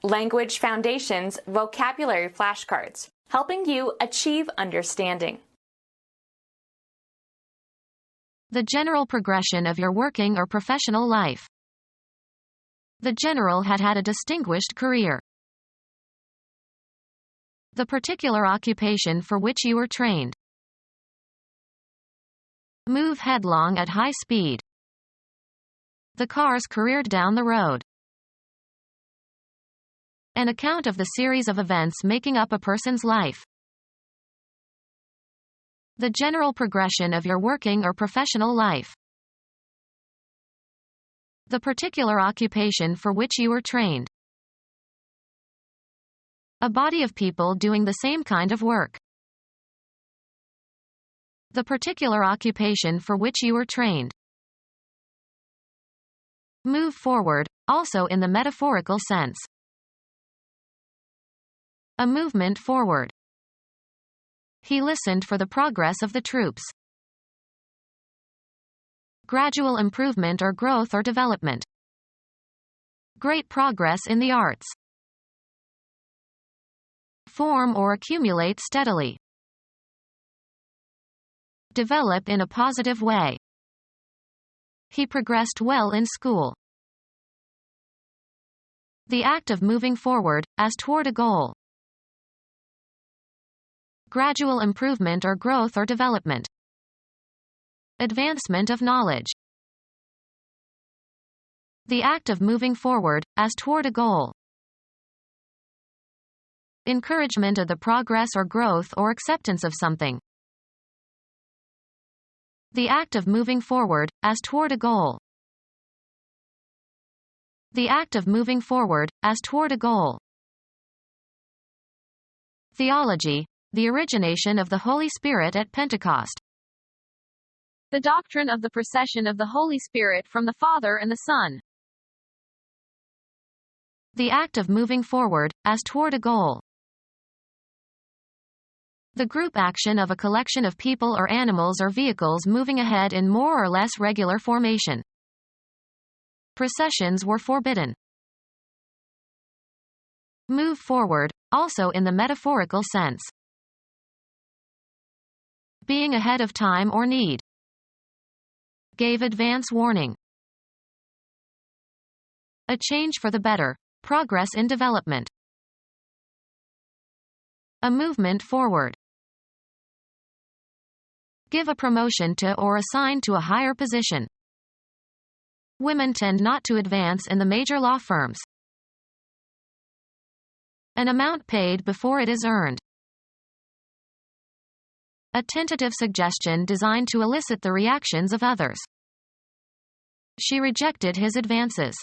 Language Foundations Vocabulary Flashcards, helping you achieve understanding. The general progression of your working or professional life. The general had had a distinguished career. The particular occupation for which you were trained. Move headlong at high speed. The cars careered down the road. An account of the series of events making up a person's life. The general progression of your working or professional life. The particular occupation for which you were trained. A body of people doing the same kind of work. The particular occupation for which you were trained. Move forward, also in the metaphorical sense. A movement forward. He listened for the progress of the troops. Gradual improvement or growth or development. Great progress in the arts. Form or accumulate steadily. Develop in a positive way. He progressed well in school. The act of moving forward, as toward a goal. Gradual improvement or growth or development. Advancement of knowledge. The act of moving forward, as toward a goal. Encouragement of the progress or growth or acceptance of something. The act of moving forward, as toward a goal. The act of moving forward, as toward a goal. Theology, the origination of the Holy Spirit at Pentecost. The doctrine of the procession of the Holy Spirit from the Father and the Son. The act of moving forward, as toward a goal. The group action of a collection of people or animals or vehicles moving ahead in more or less regular formation. Processions were forbidden. Move forward, also in the metaphorical sense. Being ahead of time or need. Gave advance warning. A change for the better, progress in development. A movement forward. Give a promotion to or assign to a higher position. Women tend not to advance in the major law firms. An amount paid before it is earned. A tentative suggestion designed to elicit the reactions of others. She rejected his advances.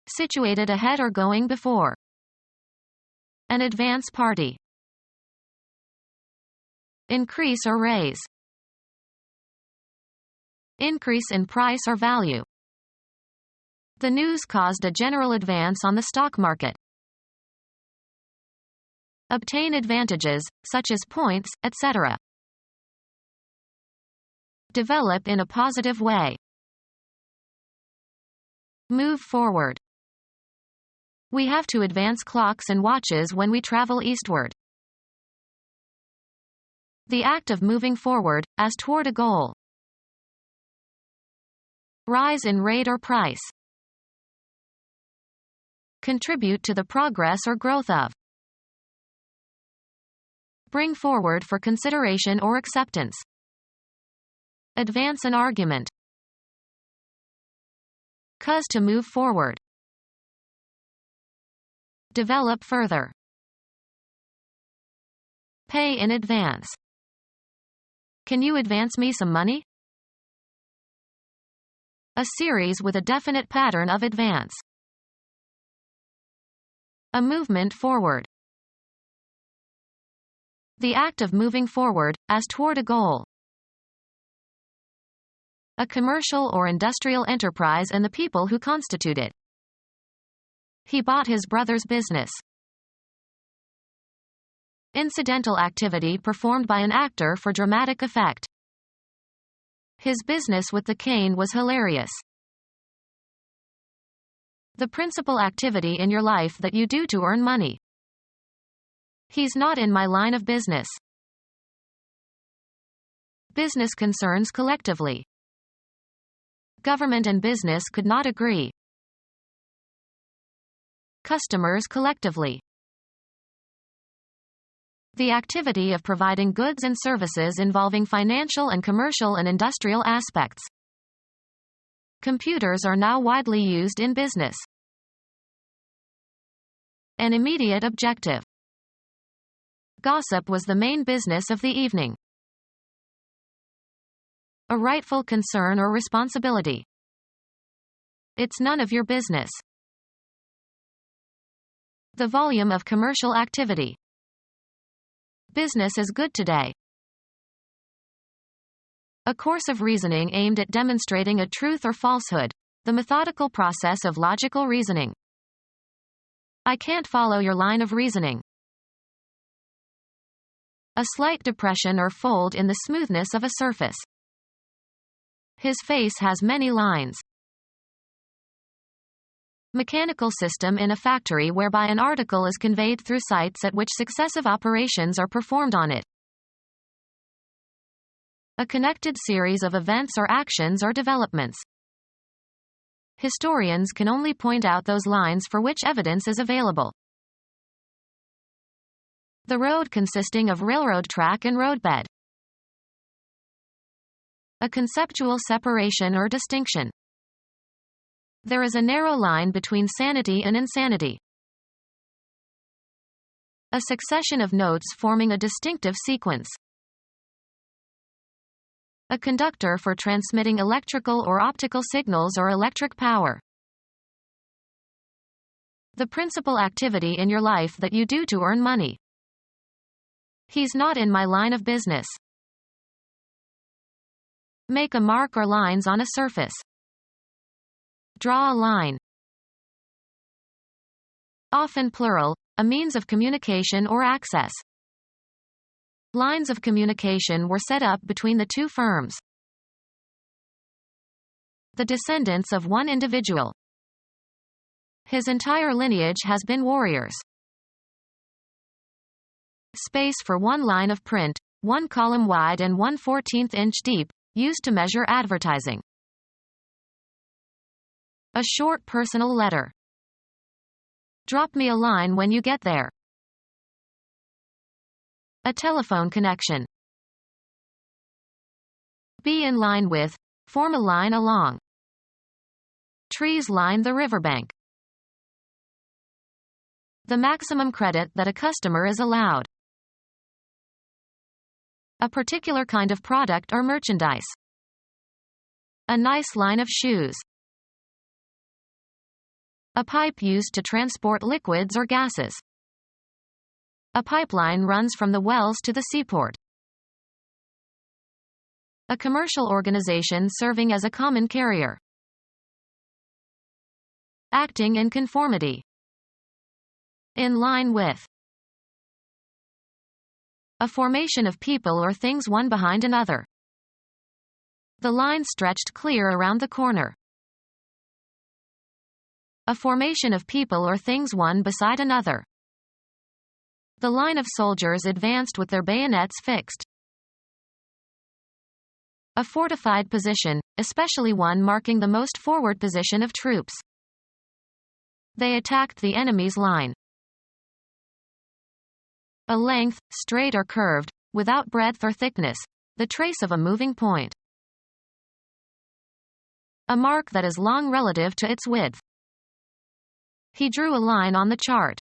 Situated ahead or going before. An advance party. Increase or raise. Increase in price or value. The news caused a general advance on the stock market. Obtain advantages, such as points, etc. Develop in a positive way. Move forward. We have to advance clocks and watches when we travel eastward. The act of moving forward, as toward a goal. Rise in rate or price. Contribute to the progress or growth of. Bring forward for consideration or acceptance. Advance an argument. Cause to move forward. Develop further. Pay in advance. Can you advance me some money? A series with a definite pattern of advance. A movement forward. The act of moving forward, as toward a goal. A commercial or industrial enterprise and the people who constitute it. He bought his brother's business. Incidental activity performed by an actor for dramatic effect. His business with the cane was hilarious. The principal activity in your life that you do to earn money. He's not in my line of business. Business concerns collectively. Government and business could not agree. Customers collectively. The activity of providing goods and services involving financial and commercial and industrial aspects. Computers are now widely used in business. An immediate objective. Gossip was the main business of the evening. A rightful concern or responsibility. It's none of your business. The volume of commercial activity. Business is good today. A course of reasoning aimed at demonstrating a truth or falsehood. The methodical process of logical reasoning. I can't follow your line of reasoning. A slight depression or fold in the smoothness of a surface. His face has many lines. Mechanical system in a factory whereby an article is conveyed through sites at which successive operations are performed on it. A connected series of events or actions or developments. Historians can only point out those lines for which evidence is available. The road consisting of railroad track and roadbed. A conceptual separation or distinction. There is a narrow line between sanity and insanity. A succession of notes forming a distinctive sequence. A conductor for transmitting electrical or optical signals or electric power. The principal activity in your life that you do to earn money. He's not in my line of business. Make a mark or lines on a surface. Draw a line. Often plural, a means of communication or access. Lines of communication were set up between the two firms. The descendants of one individual. His entire lineage has been warriors. Space for one line of print, 1 column wide and 1/14 inch deep, used to measure advertising. A short personal letter. Drop me a line when you get there. A telephone connection. Be in line with, form a line along. Trees line the riverbank. The maximum credit that a customer is allowed. A particular kind of product or merchandise. A nice line of shoes. A pipe used to transport liquids or gases. A pipeline runs from the wells to the seaport. A commercial organization serving as a common carrier. Acting in conformity. In line with. A formation of people or things one behind another. The line stretched clear around the corner. A formation of people or things one beside another. The line of soldiers advanced with their bayonets fixed. A fortified position, especially one marking the most forward position of troops. They attacked the enemy's line. A length, straight or curved, without breadth or thickness, the trace of a moving point. A mark that is long relative to its width. He drew a line on the chart.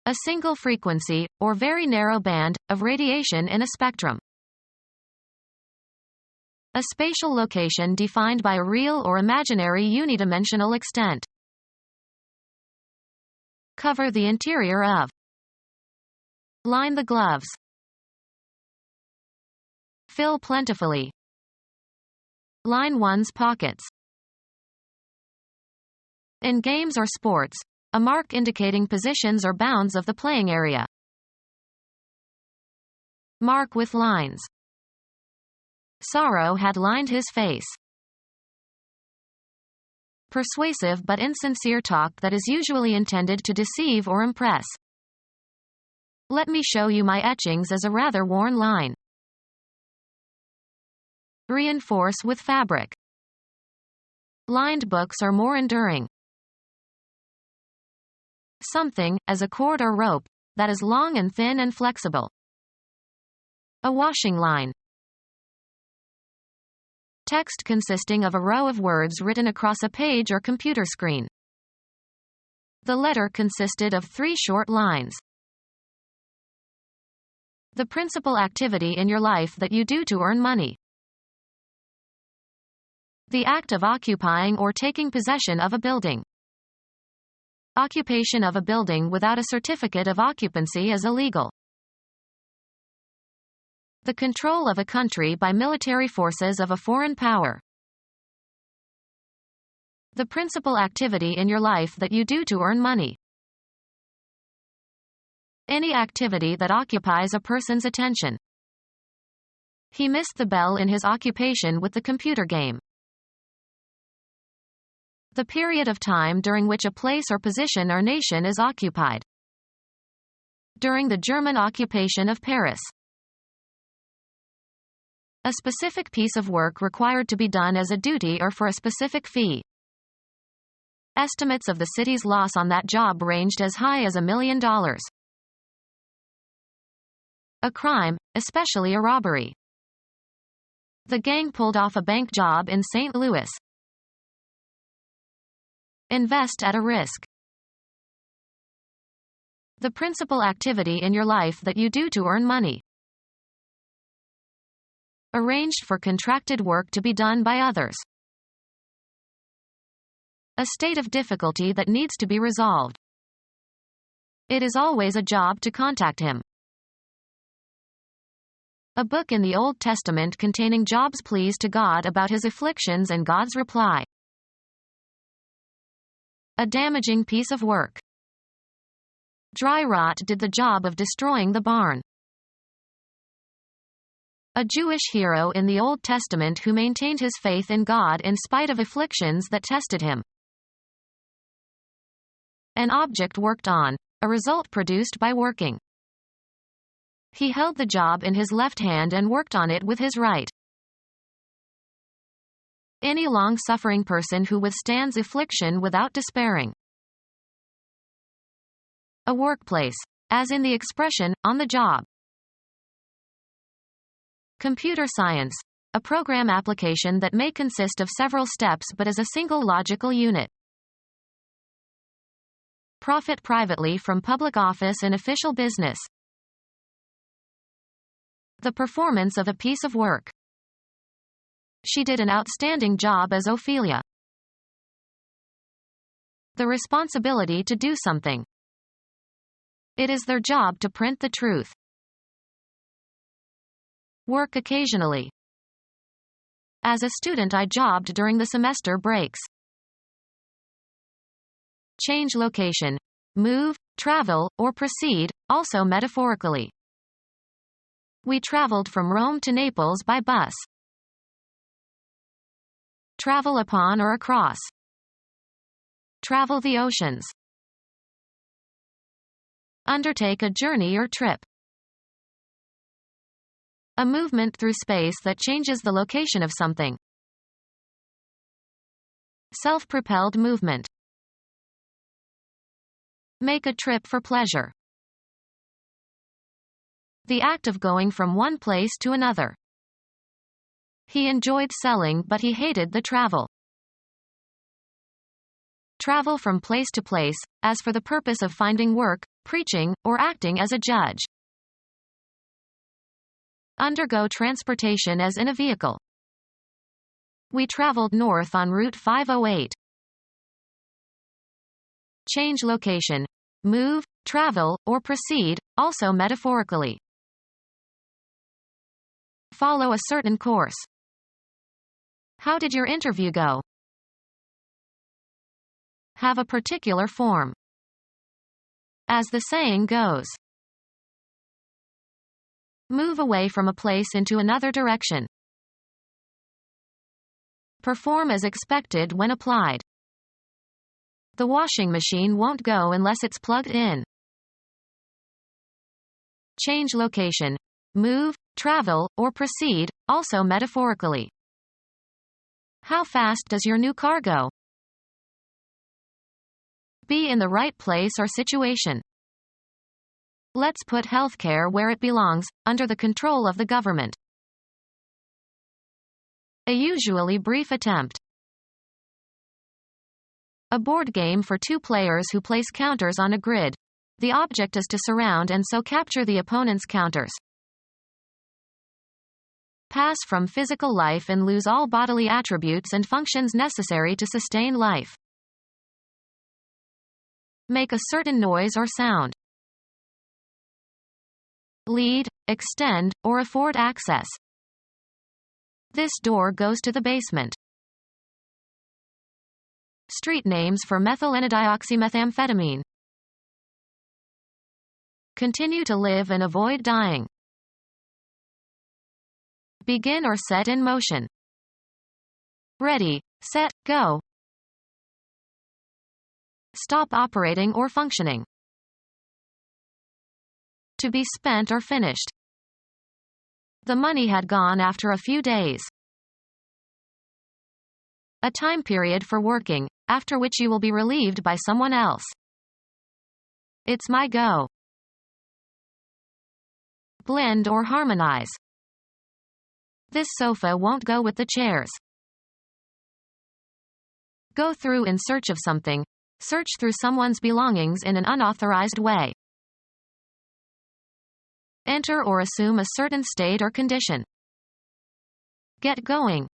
A single frequency, or very narrow band, of radiation in a spectrum. A spatial location defined by a real or imaginary unidimensional extent. Cover the interior of. Line the gloves. Fill plentifully. Line one's pockets. In games or sports, a mark indicating positions or bounds of the playing area. Mark with lines. Sorrow had lined his face. persuasive but insincere talk that is usually intended to deceive or impress. Let me show you my etchings as a rather worn line. Reinforce with fabric. Lined books are more enduring. Something, as a cord or rope, that is long and thin and flexible. A washing line. Text consisting of a row of words written across a page or computer screen. The letter consisted of 3 short lines. The principal activity in your life that you do to earn money. The act of occupying or taking possession of a building. Occupation of a building without a certificate of occupancy is illegal. The control of a country by military forces of a foreign power. The principal activity in your life that you do to earn money. Any activity that occupies a person's attention. He missed the bell in his occupation with the computer game. The period of time during which a place or position or nation is occupied. During the German occupation of Paris. A specific piece of work required to be done as a duty or for a specific fee. Estimates of the city's loss on that job ranged as high as $1 million. A crime, especially a robbery. The gang pulled off a bank job in St. Louis. Invest at a risk. The principal activity in your life that you do to earn money. Arranged for contracted work to be done by others. A state of difficulty that needs to be resolved. It is always a job to contact him. A book in the Old Testament containing Job's pleas to God about his afflictions and God's reply. A damaging piece of work. Dry rot did the job of destroying the barn. A Jewish hero in the Old Testament who maintained his faith in God in spite of afflictions that tested him. An object worked on, a result produced by working. He held the job in his left hand and worked on it with his right. Any long-suffering person who withstands affliction without despairing. A workplace, as in the expression, on the job. Computer science, a program application that may consist of several steps but is a single logical unit. Profit privately from public office and official business. The performance of a piece of work. She did an outstanding job as Ophelia. The responsibility to do something. It is their job to print the truth. Work occasionally. As a student, I jobbed during the semester breaks. Change location. Move, travel, or proceed, also metaphorically. We traveled from Rome to Naples by bus. Travel upon or across. Travel the oceans. Undertake a journey or trip. A movement through space that changes the location of something. Self-propelled movement. Make a trip for pleasure. The act of going from one place to another. He enjoyed selling but he hated the travel. Travel from place to place, as for the purpose of finding work, preaching, or acting as a judge. Undergo transportation as in a vehicle. We traveled north on Route 508. Change location. Move, travel, or proceed, also metaphorically. Follow a certain course. How did your interview go? Have a particular form. As the saying goes. Move away from a place into another direction. Perform as expected when applied. The washing machine won't go unless it's plugged in. Change location. Move, travel, or proceed, also metaphorically. How fast does your new car go? Be in the right place or situation. Let's put healthcare where it belongs, under the control of the government. A usually brief attempt. A board game for two players who place counters on a grid. The object is to surround and so capture the opponent's counters. Pass from physical life and lose all bodily attributes and functions necessary to sustain life. Make a certain noise or sound. Lead, extend, or afford access. This door goes to the basement. Street names for methylenedioxymethamphetamine. Continue to live and avoid dying. Begin or set in motion. Ready, set, go. Stop operating or functioning. To be spent or finished. The money had gone after a few days. A time period for working, after which you will be relieved by someone else. It's my go. Blend or harmonize. This sofa won't go with the chairs. Go through in search of something. Search through someone's belongings in an unauthorized way. Enter or assume a certain state or condition. Get going.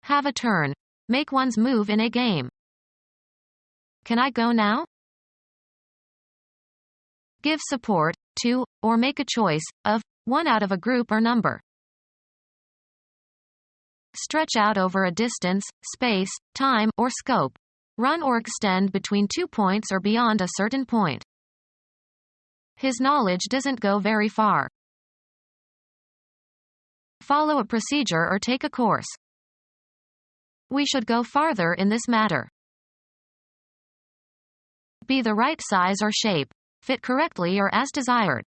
Have a turn. Make one's move in a game. Can I go now? Give support to, or make a choice of, one out of a group or number. Stretch out over a distance, space, time, or scope. Run or extend between 2 points or beyond a certain point. His knowledge doesn't go very far. Follow a procedure or take a course. We should go farther in this matter. Be the right size or shape. Fit correctly or as desired.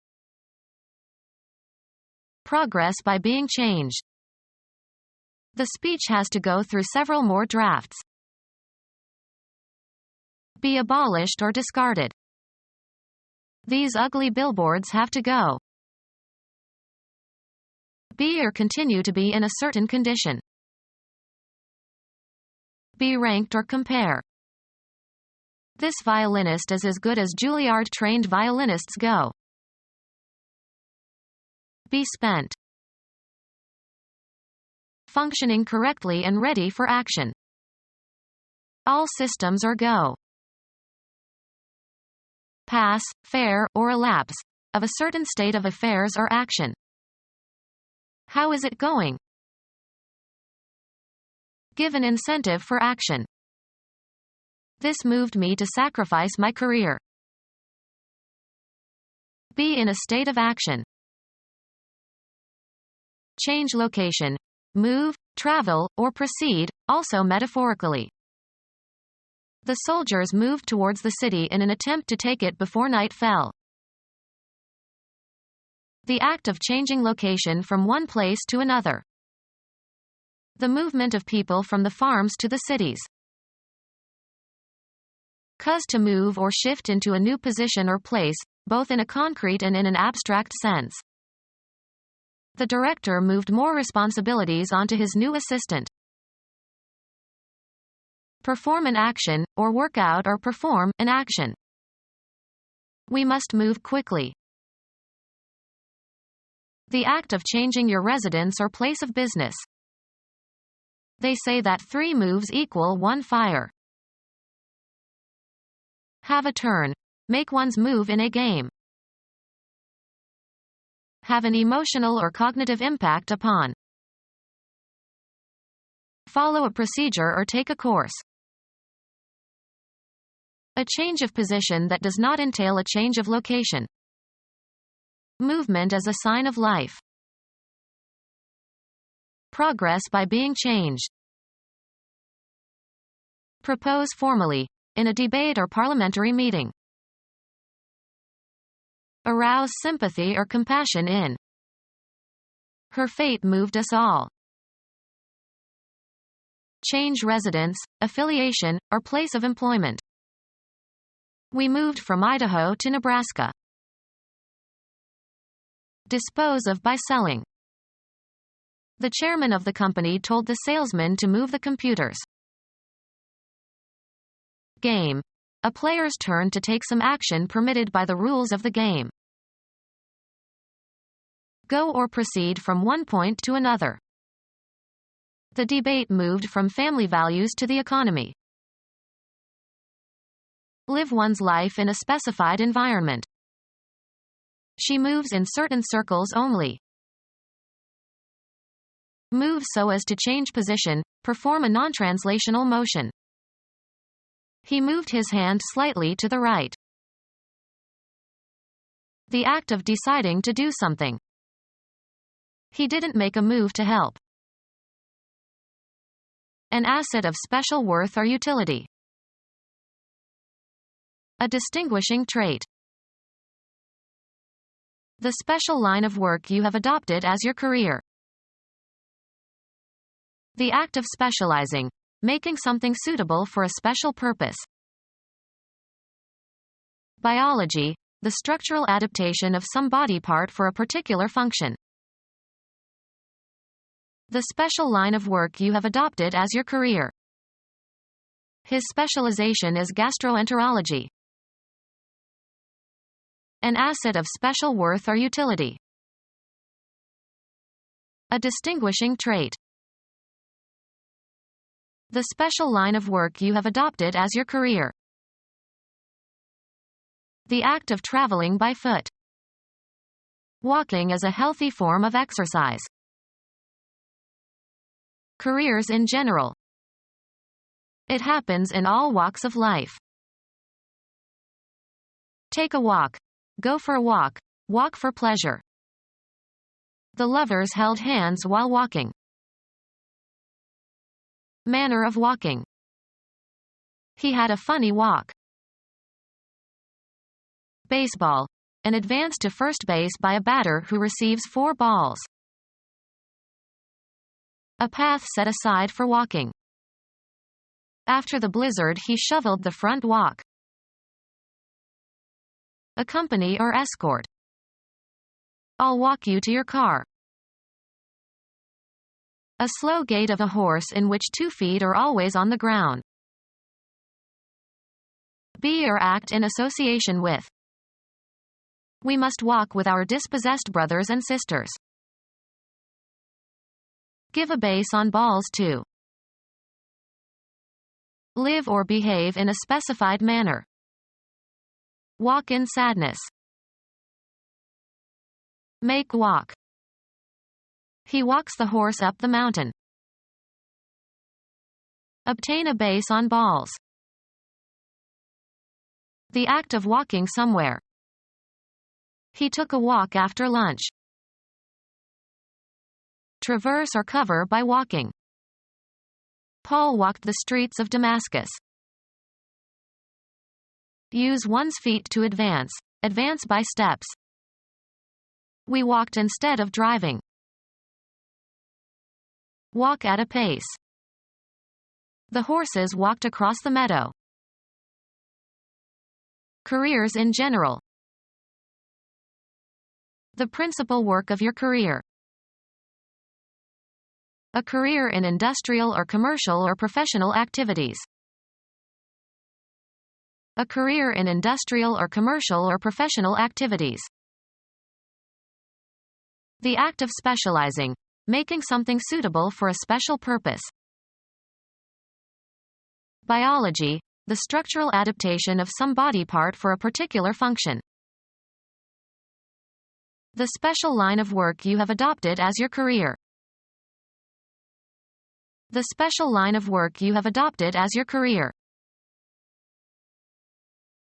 Progress by being changed. The speech has to go through several more drafts. Be abolished or discarded. These ugly billboards have to go. Be or continue to be in a certain condition. Be ranked or compare. This violinist is as good as Juilliard-trained violinists go. Be spent. Functioning correctly and ready for action. All systems are go. Pass, fair, or elapse, of a certain state of affairs or action. How is it going? Give an incentive for action. This moved me to sacrifice my career. Be in a state of action. Change location. Move, travel, or proceed, also metaphorically. The soldiers moved towards the city in an attempt to take it before night fell. The act of changing location from one place to another. The movement of people from the farms to the cities. Cause to move or shift into a new position or place, both in a concrete and in an abstract sense. The director moved more responsibilities onto his new assistant. Perform an action, or work out or perform an action. We must move quickly. The act of changing your residence or place of business. They say that 3 moves equal 1 fire. Have a turn. Make one's move in a game. Have an emotional or cognitive impact upon. Follow a procedure or take a course. A change of position that does not entail a change of location. Movement as a sign of life. Progress by being changed. Propose formally, in a debate or parliamentary meeting. Arouse sympathy or compassion in. Her fate moved us all. Change residence, affiliation, or place of employment. We moved from Idaho to Nebraska. Dispose of by selling. The chairman of the company told the salesman to move the computers. Game. A player's turn to take some action permitted by the rules of the game. Go or proceed from one point to another. The debate moved from family values to the economy. Live one's life in a specified environment. She moves in certain circles only. Move so as to change position, perform a non-translational motion. He moved his hand slightly to the right. The act of deciding to do something. He didn't make a move to help. An asset of special worth or utility. A distinguishing trait. The special line of work you have adopted as your career. The act of specializing, making something suitable for a special purpose. Biology, the structural adaptation of some body part for a particular function. The special line of work you have adopted as your career. His specialization is gastroenterology. An asset of special worth or utility. A distinguishing trait. The special line of work you have adopted as your career. The act of traveling by foot. Walking is a healthy form of exercise. Careers in general. It happens in all walks of life. Take a walk. Go for a walk. Walk for pleasure. The lovers held hands while walking. Manner of walking. He had a funny walk. Baseball. An advance to first base by a batter who receives 4 balls. A path set aside for walking. After the blizzard, he shoveled the front walk. Accompany or escort. I'll walk you to your car. A slow gait of a horse in which 2 feet are always on the ground. Be or act in association with. We must walk with our dispossessed brothers and sisters. Give a base on balls to. Live or behave in a specified manner. Walk in sadness. Make walk. He walks the horse up the mountain. Obtain a base on balls. The act of walking somewhere. He took a walk after lunch. Traverse or cover by walking. Paul walked the streets of Damascus. Use one's feet to advance. Advance by steps. We walked instead of driving. Walk at a pace. The horses walked across the meadow. Careers in general. The principal work of your career. A career in industrial or commercial or professional activities. A career in industrial or commercial or professional activities. The act of specializing, making something suitable for a special purpose. Biology, the structural adaptation of some body part for a particular function. The special line of work you have adopted as your career. The special line of work you have adopted as your career.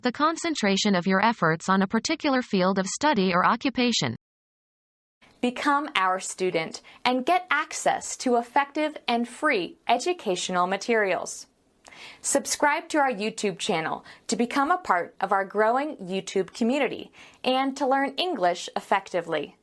The concentration of your efforts on a particular field of study or occupation. Become our student and get access to effective and free educational materials. Subscribe to our YouTube channel to become a part of our growing YouTube community and to learn English effectively.